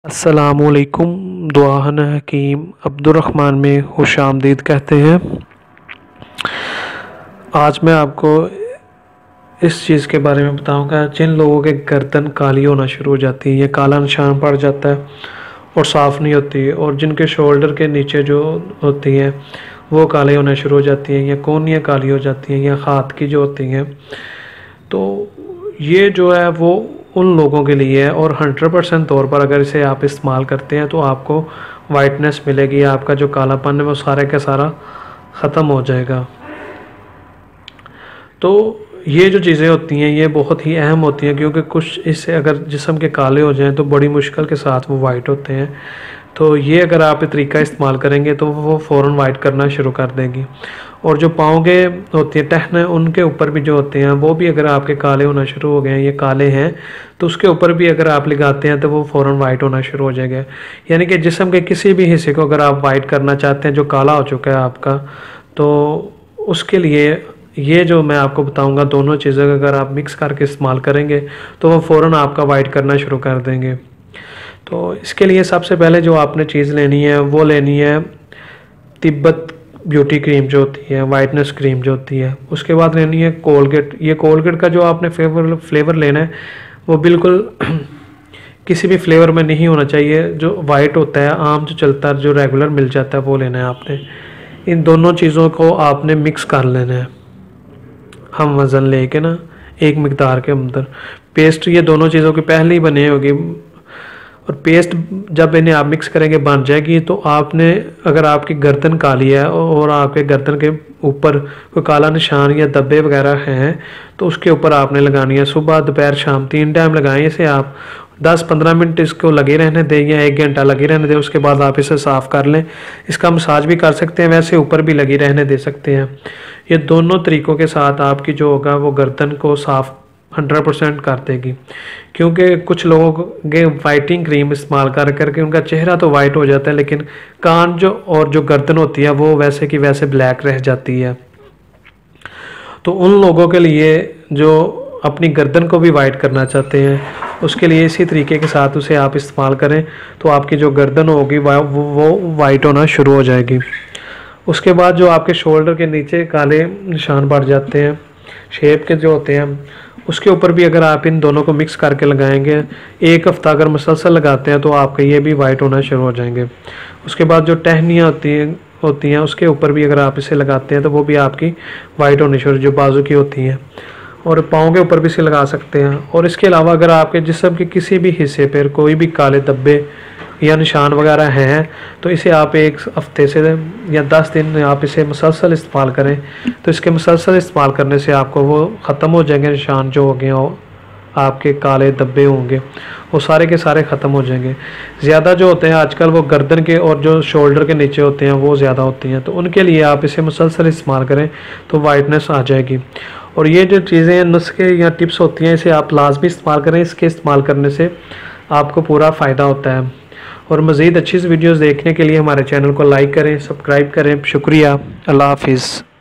अस्सलामुअलैकुम। दुआन हकीम अब्दुर्रहमान में खुशामदीद कहते हैं। आज मैं आपको इस चीज़ के बारे में बताऊंगा जिन लोगों के गर्दन काली होना शुरू हो जाती है, ये काला निशान पड़ जाता है और साफ़ नहीं होती, और जिनके शोल्डर के नीचे जो होती हैं वो काले होना शुरू हो जाती हैं, या कोहनियाँ काली हो जाती हैं, या हाथ की जो होती हैं। तो ये जो है वो उन लोगों के लिए है, और 100% तौर पर अगर इसे आप इस्तेमाल करते हैं तो आपको वाइटनेस मिलेगी। आपका जो कालापन है वो सारा का सारा ख़त्म हो जाएगा। तो ये जो चीज़ें होती हैं ये बहुत ही अहम होती हैं, क्योंकि कुछ इससे अगर जिस्म के काले हो जाएं तो बड़ी मुश्किल के साथ वो वाइट होते हैं। तो ये अगर आप ये तरीका इस्तेमाल करेंगे तो वो फ़ौरन वाइट करना शुरू कर देगी। और जो पाँव के होती है टहन, उनके ऊपर भी जो होते हैं वो भी अगर आपके काले होना शुरू हो गए हैं, ये काले हैं, तो उसके ऊपर भी अगर आप लगाते हैं तो वो फ़ौरन वाइट होना शुरू हो जाएगा। यानी कि जिस्म के किसी भी हिस्से को अगर आप वाइट करना चाहते हैं जो काला हो चुका है आपका, तो उसके लिए ये जो मैं आपको बताऊंगा दोनों चीज़ें अगर आप मिक्स करके इस्तेमाल करेंगे तो वो फ़ौरन आपका वाइट करना शुरू कर देंगे। तो इसके लिए सबसे पहले जो आपने चीज़ लेनी है वो लेनी है तिब्बत ब्यूटी क्रीम जो होती है, वाइटनेस क्रीम जो होती है। उसके बाद लेनी है कोलगेट। ये कोलगेट का जो आपने फ्लेवर लेना है वो बिल्कुल किसी भी फ्लेवर में नहीं होना चाहिए। जो वाइट होता है आम जो चलता है, जो रेगुलर मिल जाता है, वो लेना है आपने। इन दोनों चीज़ों को आपने मिक्स कर लेना है, हम वज़न लेके ना एक मिकदार के अंदर। पेस्ट ये दोनों चीज़ों की पहले ही बनी होगी, और पेस्ट जब इन्हें आप मिक्स करेंगे बन जाएगी। तो आपने अगर आपकी गर्दन काली है और आपके गर्दन के ऊपर कोई काला निशान या धब्बे वगैरह हैं तो उसके ऊपर आपने लगानी है। सुबह दोपहर शाम 3 टाइम लगाएं इसे। आप 10-15 मिनट इसको लगे रहने दें या 1 घंटा लगे रहने दें। उसके बाद आप इसे साफ़ कर लें। इसका मसाज भी कर सकते हैं, वैसे ऊपर भी लगी रहने दे सकते हैं। ये दोनों तरीक़ों के साथ आपकी जो होगा वो गर्दन को साफ़ 100% कर देगी। क्योंकि कुछ लोगों के वाइटिंग क्रीम इस्तेमाल कर करके उनका चेहरा तो वाइट हो जाता है, लेकिन कान जो और जो गर्दन होती है वो वैसे की वैसे ब्लैक रह जाती है। तो उन लोगों के लिए जो अपनी गर्दन को भी वाइट करना चाहते हैं, उसके लिए इसी तरीके के साथ उसे आप इस्तेमाल करें तो आपकी जो गर्दन होगी वो वाइट होना शुरू हो जाएगी। उसके बाद जो आपके शोल्डर के नीचे काले निशान पड़ जाते हैं शेप के जो होते हैं, उसके ऊपर भी अगर आप इन दोनों को मिक्स करके लगाएंगे, 1 हफ्ता अगर मुसलसल लगाते हैं तो आपके ये भी वाइट होना शुरू हो जाएंगे। उसके बाद जो टहनियाँ होती हैं उसके ऊपर भी अगर आप इसे लगाते हैं तो वो भी आपकी वाइट होनी शुरू, जो बाजू की होती हैं, और पाँव के ऊपर भी इसे लगा सकते हैं। और इसके अलावा अगर आपके जिस्म के किसी भी हिस्से पर कोई भी काले धब्बे या निशान वगैरह हैं तो इसे आप 1 हफ्ते से या 10 दिन आप इसे मुसलसल इस्तेमाल करें। तो इसके मुसलसल इस्तेमाल करने से आपको वो ख़त्म हो जाएंगे। निशान जो हो गए हो आपके काले धब्बे होंगे वो सारे के सारे ख़त्म हो जाएंगे। ज़्यादा जो होते हैं आजकल वो गर्दन के और जो शोल्डर के नीचे होते हैं वो ज़्यादा होती हैं, तो उनके लिए आप इसे मुसलसल इस्तेमाल करें तो वाइटनेस आ जाएगी। और ये जो चीज़ें नुस्खे या टिप्स होती हैं इसे आप लाजमी इस्तेमाल करें। इसके इस्तेमाल करने से आपको पूरा फ़ायदा होता है। और मज़ीद अच्छी सी वीडियोज़ देखने के लिए हमारे चैनल को लाइक करें, सब्सक्राइब करें। शुक्रिया। अल्लाह हाफिज़।